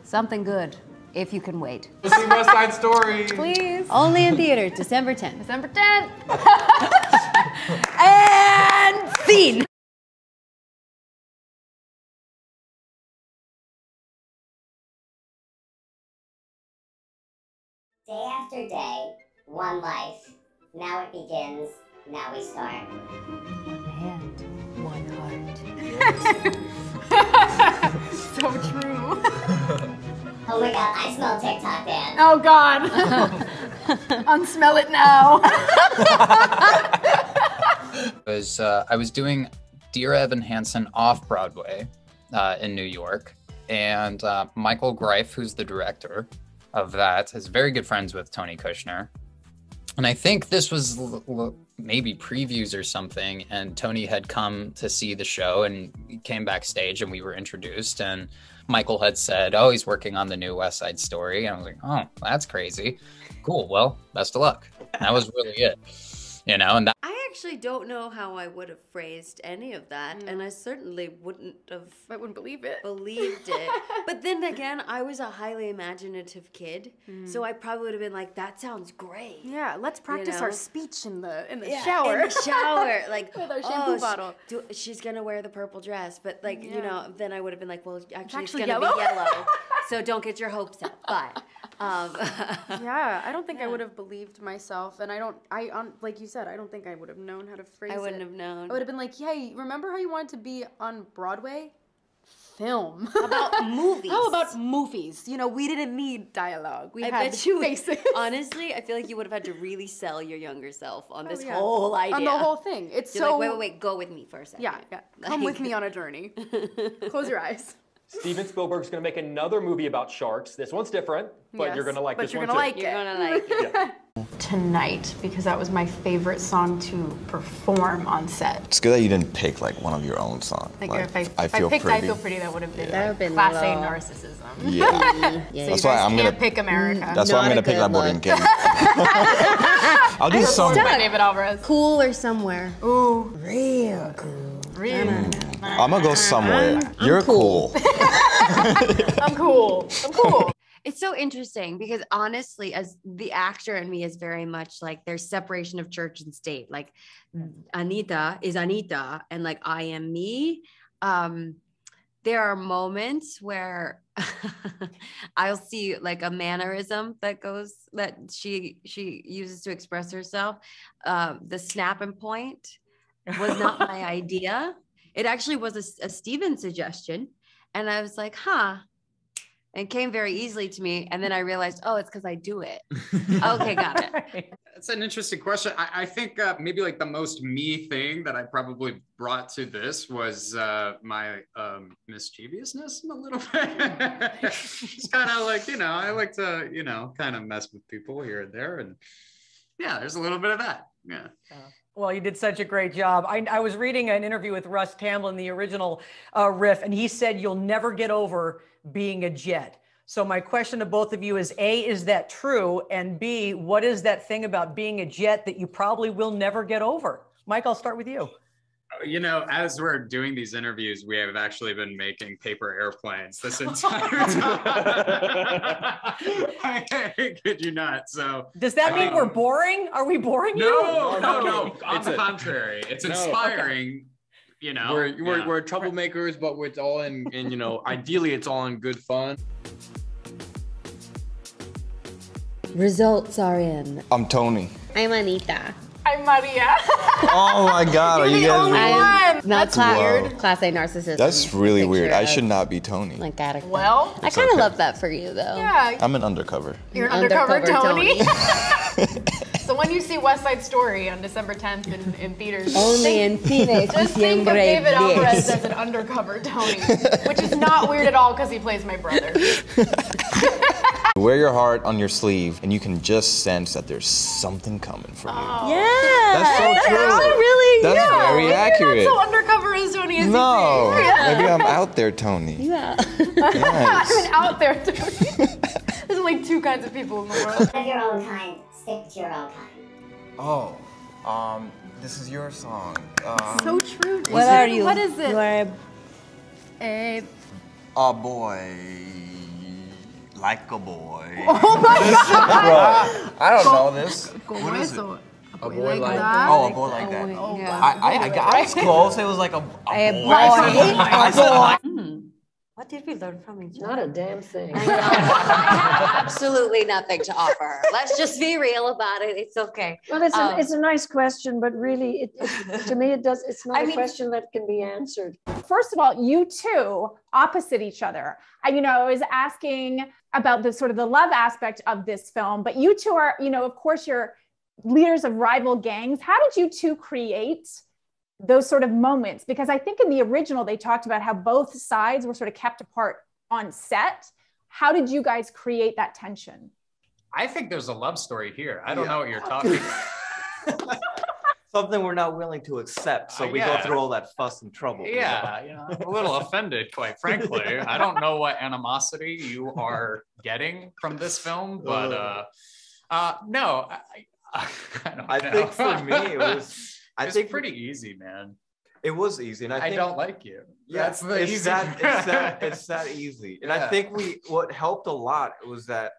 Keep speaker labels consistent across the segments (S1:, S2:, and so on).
S1: Something good, if you can wait.
S2: To see West Side Story.
S1: Please.
S3: Only in theaters, December 10th.
S1: December 10th. And scene.
S4: Day after day, one life. Now it begins, now we start.
S1: One hand, one heart.
S5: So true.
S4: Oh my god, I smell TikTok dance.
S5: Oh god. Unsmell it now.
S6: I was doing Dear Evan Hansen off Broadway in New York, and Michael Greif, who's the director of that, is very good friends with Tony Kushner. And I think this was maybe previews or something, and Tony had come to see the show and came backstage and we were introduced, and Michael had said, oh, he's working on the new West Side Story. And I was like, oh, that's crazy. Cool, well, best of luck. And that was really it, you know? And
S3: I actually don't know how I would have phrased any of that, and I certainly wouldn't have
S5: believed it.
S3: But then again, I was a highly imaginative kid, so I probably would have been like, that sounds great.
S5: Yeah, let's practice
S3: know?
S5: our speech in the
S3: Yeah,
S5: shower.
S3: in the shower, like,
S5: with our shampoo bottle.
S3: She's gonna wear the purple dress, but like, you know, then I would have been like, well, actually it's
S5: actually
S3: gonna
S5: yellow?
S3: be yellow, so don't get your hopes up. But
S5: yeah, I don't think I would have believed myself, and like you said, I don't think I would have known how to phrase it.
S3: I wouldn't have known.
S5: I would have been like, hey, remember how you wanted to be on Broadway? Film.
S3: How about movies?
S5: How about movies? You know, we didn't need dialogue. We
S3: I
S5: had
S3: bet you
S5: faces.
S3: Honestly, I feel like you would have had to really sell your younger self on this whole idea.
S5: On the whole thing. It's
S3: You're
S5: so...
S3: like, wait, go with me for a second.
S5: Yeah. Come with me on a journey. Close your eyes.
S7: Steven Spielberg's gonna make another movie about sharks. This one's different, but you're gonna like this one too.
S3: You're gonna like it.
S7: Yeah.
S5: Tonight, because that was my favorite song to perform on set.
S8: It's good that you didn't pick like one of your own songs.
S5: Like,
S8: like
S5: if I
S8: Feel
S5: picked
S8: Pretty.
S5: I Feel Pretty, that would have been,
S3: That would've been
S5: Class A
S3: low.
S5: narcissism.
S8: Yeah.
S3: Yeah,
S8: That's
S5: You
S8: why
S5: guys
S8: I'm gonna
S5: can't pick America.
S8: That's why I'm
S3: Not
S8: gonna
S3: a
S8: pick
S3: good
S8: La
S3: look.
S8: Borinquen. I'll do some.
S5: by David Alvarez.
S3: Cool or somewhere.
S5: Ooh.
S3: Real cool.
S5: Real.
S8: I'm gonna go somewhere. You're
S3: cool.
S8: cool.
S5: I'm cool. I'm cool.
S3: It's so interesting because honestly, as the actor in me is very much like there's separation of church and state. Like Anita is Anita and like I am me. There are moments where I'll see like a mannerism that she uses to express herself. The snapping point was not my idea. It actually was a Steven suggestion. And I was like, huh. And it came very easily to me. And then I realized, oh, it's because I do it. Okay, got it.
S2: That's an interesting question. I think maybe like the most me thing that I probably brought to this was my mischievousness a little bit. It's kind of like, you know, I like to, you know, kind of mess with people here and there. And yeah, there's a little bit of that. Yeah.
S9: Well, you did such a great job. I was reading an interview with Russ Tamblyn, the original riff, and he said you'll never get over being a Jet. So my question to both of you is, A, is that true? And B, what is that thing about being a Jet that you probably will never get over? Mike, I'll start with you.
S2: You know, as we're doing these interviews, we have actually been making paper airplanes this entire time. I kid you not. So
S9: does that mean we're boring? Are we boring you?
S2: No. On the contrary, it's inspiring. You know,
S10: we're troublemakers, but it's all in you know, ideally it's all in good fun.
S3: Results are in.
S8: I'm Tony.
S3: I'm Anita.
S5: I'm Maria.
S8: Oh my God, are you guys?
S3: Not
S8: weird.
S3: Class A narcissism.
S8: That's really weird. I
S3: Picture
S8: should
S3: of,
S8: not be Tony.
S3: like that.
S5: Well,
S3: I kind of
S8: okay.
S3: love that for you though.
S5: Yeah.
S8: I'm an undercover.
S5: You're an undercover Tony.
S3: Tony.
S5: So when you see West Side Story on December 10th in theaters,
S3: Only in Phoenix.
S5: just think of David Alvarez as an undercover Tony, which is not weird at all because he plays my brother.
S8: Wear your heart on your sleeve, and you can just sense that there's something coming for you.
S3: Yeah.
S8: That's so true.
S3: Really,
S8: That's very
S5: Maybe
S8: accurate.
S5: not so undercover as Tony is.
S8: No, maybe I'm out there, Tony.
S3: Yeah.
S8: Nice.
S5: I'm out there, Tony. There's only two kinds of people in the world.
S4: Of your own kind, stick to your own kind.
S8: Oh, this is your song.
S5: So true.
S3: What are you?
S5: What is it?
S3: You are
S5: A
S8: Oh boy. like a boy.
S5: Oh my God!
S8: Bro, I don't know this.
S5: Como
S8: What is it?
S5: eso?
S10: A boy like
S5: that?
S8: Oh, a boy like that.
S5: Oh,
S1: Yeah.
S8: I was close. It was like a boy.
S1: I said,
S3: What did we learn from each other?
S11: Not a damn thing.
S3: I have absolutely nothing to offer her. Let's just be real about it. It's okay.
S11: Well, it's a nice question, but really, to me, it's not a question that can be answered.
S12: First of all, you two opposite each other. I was asking about the sort of the love aspect of this film, but you two are, of course, you're leaders of rival gangs. How did you two create those sort of moments? Because I think in the original, they talked about how both sides were sort of kept apart on set. How did you guys create that tension?
S6: I think there's a love story here. I don't know what you're talking about.
S8: Something we're not willing to accept, so we go through all that fuss and trouble.
S6: Yeah, I'm a little offended, quite frankly. I don't know what animosity you are getting from this film, but no, I don't know.
S8: I think for me, it was.
S6: I think pretty easy, man.
S8: It was easy, and I think,
S6: don't like you.
S8: Yeah,
S6: That's the
S8: it's
S6: easy.
S8: that easy. And I think what helped a lot was that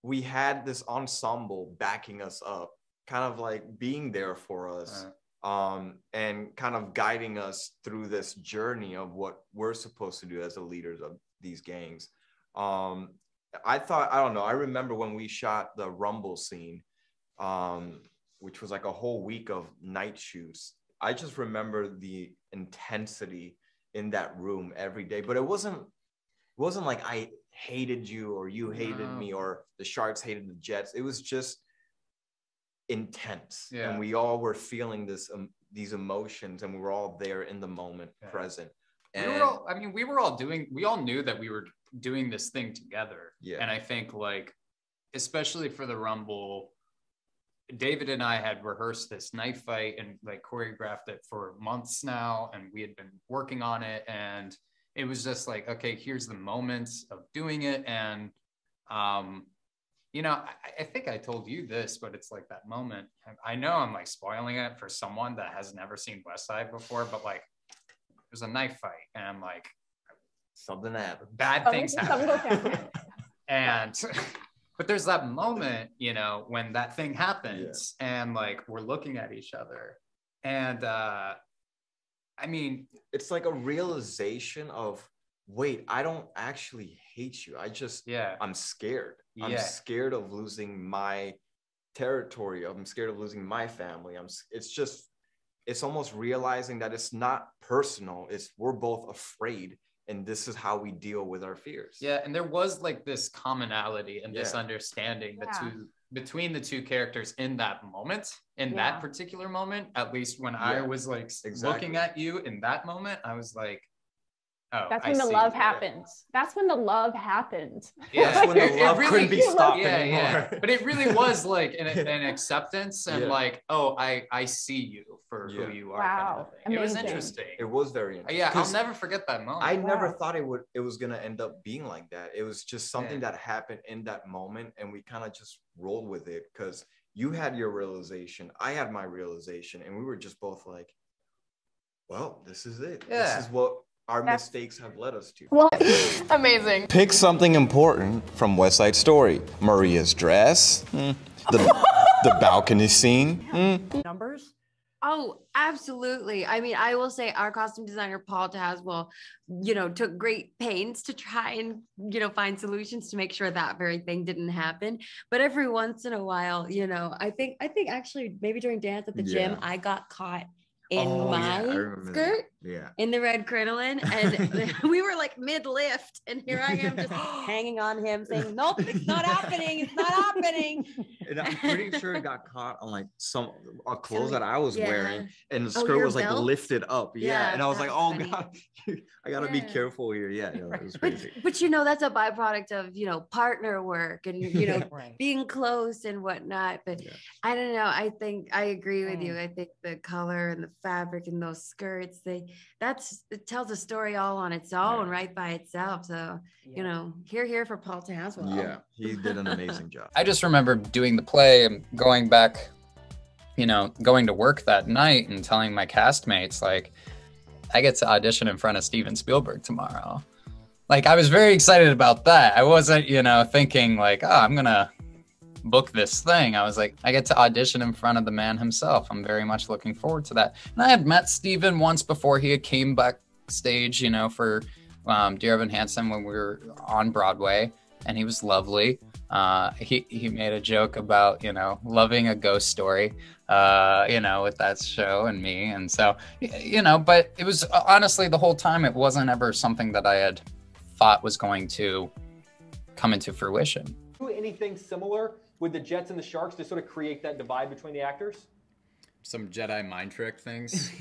S8: we had this ensemble backing us up, kind of like being there for us, and kind of guiding us through this journey of what we're supposed to do as the leaders of these gangs. I don't know. I remember when we shot the Rumble scene, which was like a whole week of night shoots. I just remember the intensity in that room every day, but it wasn't like I hated you or you hated me or the Sharks hated the Jets. It was just intense, and we all were feeling these emotions, and we were all there in the moment, present. And
S6: we all knew that we were doing this thing together. Yeah. And I think like, especially for the Rumble, David and I had rehearsed this knife fight and like choreographed it for months now, and we had been working on it, and it was just like, okay, here's the moments of doing it. And I think I told you this, but it's like that moment. I know I'm like spoiling it for someone that has never seen West Side before, but like there's a knife fight, and I'm like,
S8: something happened.
S6: Bad things happen. And but there's that moment, when that thing happens, and like we're looking at each other, and
S8: it's like a realization of, wait, I don't actually hate you. I'm scared. I'm scared of losing my territory. I'm scared of losing my family. It's almost realizing that it's not personal. We're both afraid. And this is how we deal with our fears.
S6: Yeah, and there was like this commonality and this understanding between the two characters in that moment, that particular moment. At least when I was like looking at you in that moment, I was like, oh,
S12: that's when the love happens. That's when the love happened.
S6: Yeah,
S8: that's when the love couldn't be stopped anymore.
S6: Yeah. But it really was like an acceptance and like, oh, I see you for who you are.
S12: Wow,
S6: kind of thing. It was interesting.
S8: It was very interesting.
S6: Yeah, I'll never forget that moment.
S8: I never thought it was gonna end up being like that. It was just something that happened in that moment, and we kind of just rolled with it because you had your realization, I had my realization, and we were just both like, well, this is it.
S6: Yeah.
S8: This is what our mistakes have led us to.
S12: Well, amazing.
S8: Pick something important from West Side Story. Maria's dress, the balcony scene.
S9: Numbers?
S3: Oh, absolutely. I mean, I will say our costume designer, Paul Taswell, took great pains to try and, find solutions to make sure that very thing didn't happen. But every once in a while, I think actually maybe during dance at the gym, I got caught in my skirt in the red crinoline, and we were like mid-lift, and here I am just hanging on him saying, nope, it's not happening, it's not happening.
S8: And I'm pretty sure it got caught on like some clothes that I was wearing, and the skirt was like lifted up. And I was like, oh funny. God, I gotta be careful here. It was crazy.
S3: But that's a byproduct of partner work and being close and whatnot. But I don't know, I think I agree with you. I think the color and the fabric and those skirts, it tells a story all on its own, right by itself. So here for Paul Taswell.
S8: Yeah, he did an amazing job.
S6: I just remember doing the play and going back, going to work that night and telling my castmates, like, I get to audition in front of Steven Spielberg tomorrow. like, I was very excited about that. I wasn't, you know, thinking like, oh, I'm gonna book this thing. I was like, I get to audition in front of the man himself. I'm very much looking forward to that. And I had met Steven once before he had came backstage, you know, for Dear Evan Hansen when we were on Broadway, and he was lovely. He made a joke about, you know, loving a ghost story, you know, with that show and me. And so, you know, but it was honestly the whole time, it wasn't ever something that I had thought was going to come into fruition.
S7: Do anything similar with the Jets and the Sharks to sort of create that divide between the actors?
S2: Some Jedi mind trick things.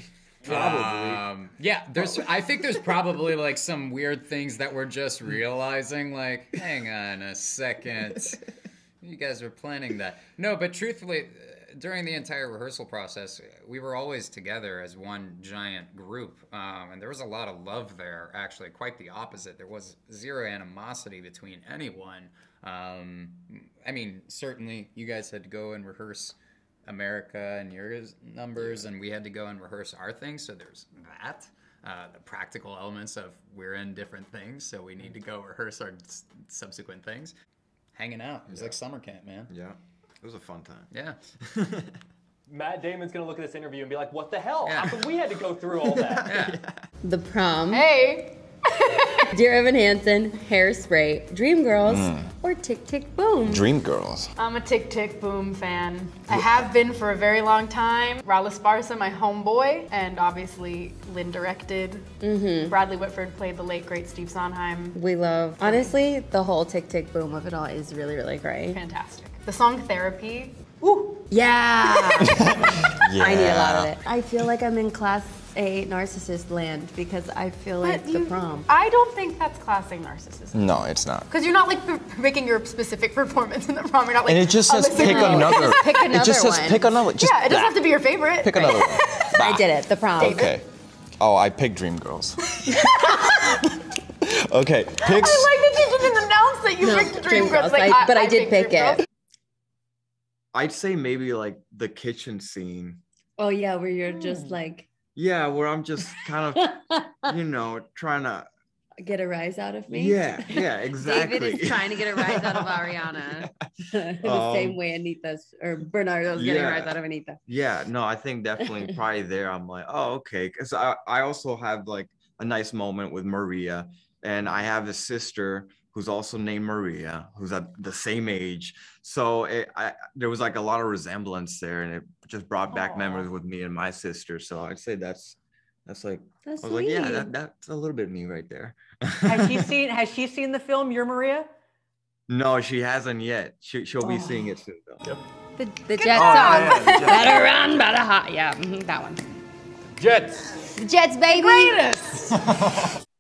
S7: Probably.
S2: Yeah, I think there's probably like some weird things that we're just realizing, like, hang on a second. You guys were planning that. No, but truthfully, during the entire rehearsal process, we were always together as one giant group. And there was a lot of love there, actually, quite the opposite. There was zero animosity between anyone. I mean, certainly you guys had to go and rehearse America and your numbers, and we had to go and rehearse our things. So there's that. The practical elements of we're in different things, so we need to go rehearse our subsequent things. Hanging out. It was like summer camp, man.
S8: Yeah. It was a fun time.
S2: Yeah.
S7: Matt Damon's going to look at this interview and be like, what the hell? How come we had to go through all that?
S3: The Prom.
S5: Hey.
S3: Dear Evan Hansen, Hairspray, Dreamgirls, or Tick Tick Boom.
S13: Dreamgirls.
S5: I'm a Tick Tick Boom fan. I have been for a very long time. Raul Esparza, my homeboy, and obviously Lynn directed. Bradley Whitford played the late great Steve Sondheim.
S3: We love, honestly, the whole Tick Tick Boom of it all is really, really great.
S5: Fantastic. The song Therapy. Ooh.
S3: Yeah. I need a lot of it. I feel like I'm in class A narcissist land because I feel like the Prom.
S5: I don't think that's class A narcissism.
S13: No, it's not.
S5: Because you're not like picking your specific performance in the Prom. You're not like.
S13: And it just says pick another.
S3: Pick another
S13: It just says
S3: one.
S13: pick another. Just
S5: Yeah, it doesn't have to be your favorite.
S13: pick another one.
S3: I did it. The Prom.
S13: Okay. Oh, I picked Dreamgirls. Okay. Picks.
S5: I like that you didn't announce that you picked Dreamgirls. Like,
S3: but I did pick it.
S8: I'd say maybe like the kitchen scene.
S3: Oh yeah, where you're just like.
S8: Yeah, where I'm just kind of, you know, trying to
S3: get a rise out of me.
S8: Yeah, exactly.
S3: David is trying to get a rise out of Ariana. The same way Anita's or Bernardo's getting a rise out of Anita.
S8: Yeah, no, I think definitely probably there. I'm like, oh, okay. Because I also have like a nice moment with Maria, and I have a sister who's also named Maria, who's at the same age. So there was like a lot of resemblance there, and it just brought back memories with me and my sister. So I'd say that's like, I was like, yeah, that's a little bit me right there.
S9: Has she seen the film You're Maria?
S8: No, she hasn't yet. She'll be seeing it soon though.
S3: Yep. The Jets song. Better run, better hot. Yeah, that one.
S7: Jets.
S3: The Jets, baby.
S5: Greatest.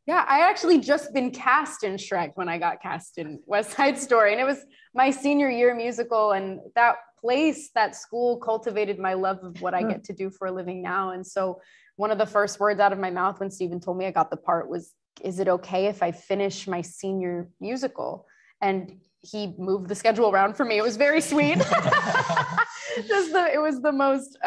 S5: Yeah, I actually just been cast in Shrek when I got cast in West Side Story. And it was my senior year musical. And that place, that school cultivated my love of what I get to do for a living now. And so one of the first words out of my mouth when Steven told me I got the part was, is it okay if I finish my senior musical? And he moved the schedule around for me. It was very sweet. It was the most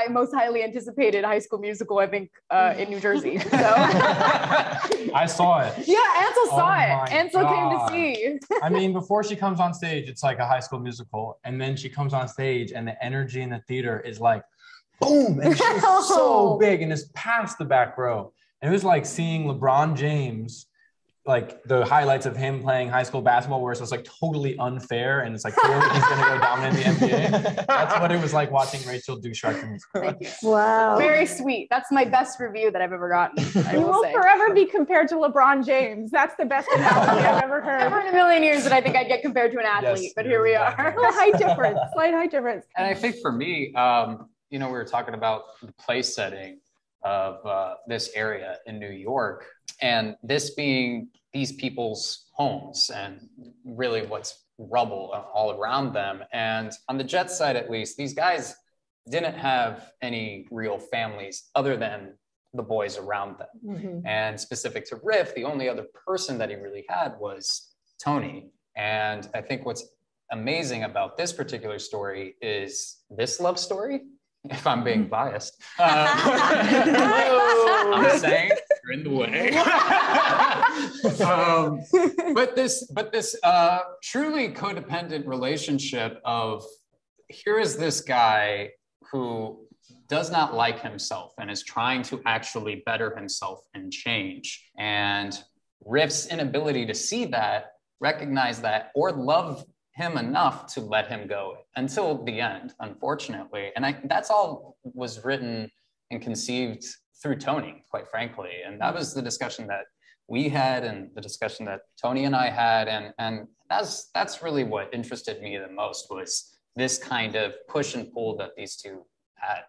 S5: most highly anticipated High School Musical, I think, in New Jersey. So.
S14: I saw it.
S5: Yeah, Ansel saw it. Ansel
S14: God.
S5: came to see.
S14: I mean, before she comes on stage, it's like a High School Musical, and then she comes on stage, and the energy in the theater is like, boom, and she's so big, and it's past the back row. And it was like seeing LeBron James. Like the highlights of him playing high school basketball where it's just like totally unfair and it's like clearly he's going to go dominate in the NBA. That's what it was like watching Rachel do Shrek the Musical.
S5: Thank you.
S11: Wow.
S5: Very sweet. That's my best review that I've ever gotten.
S12: You will forever be compared to LeBron James. That's the best analogy I've ever heard.
S5: Never in a million years that I think I'd get compared to an athlete, but here we are.
S12: Slight height difference.
S6: And I think for me, you know, we were talking about the place setting of this area in New York, and this being these people's homes and really what's rubble all around them. And on the Jets side, at least, these guys didn't have any real families other than the boys around them.
S11: Mm-hmm.
S6: And specific to Riff, the only other person that he really had was Tony. And I think what's amazing about this particular story is this love story, if I'm being biased. I'm saying You're in the way. But this truly codependent relationship of here is this guy who does not like himself and is trying to actually better himself and change. And Riff's inability to see that, recognize that, or love him enough to let him go until the end, unfortunately. And that's all was written and conceived through Tony, quite frankly. And that was the discussion that we had and the discussion that Tony and I had. And that's really what interested me the most, was this kind of push and pull that these two had.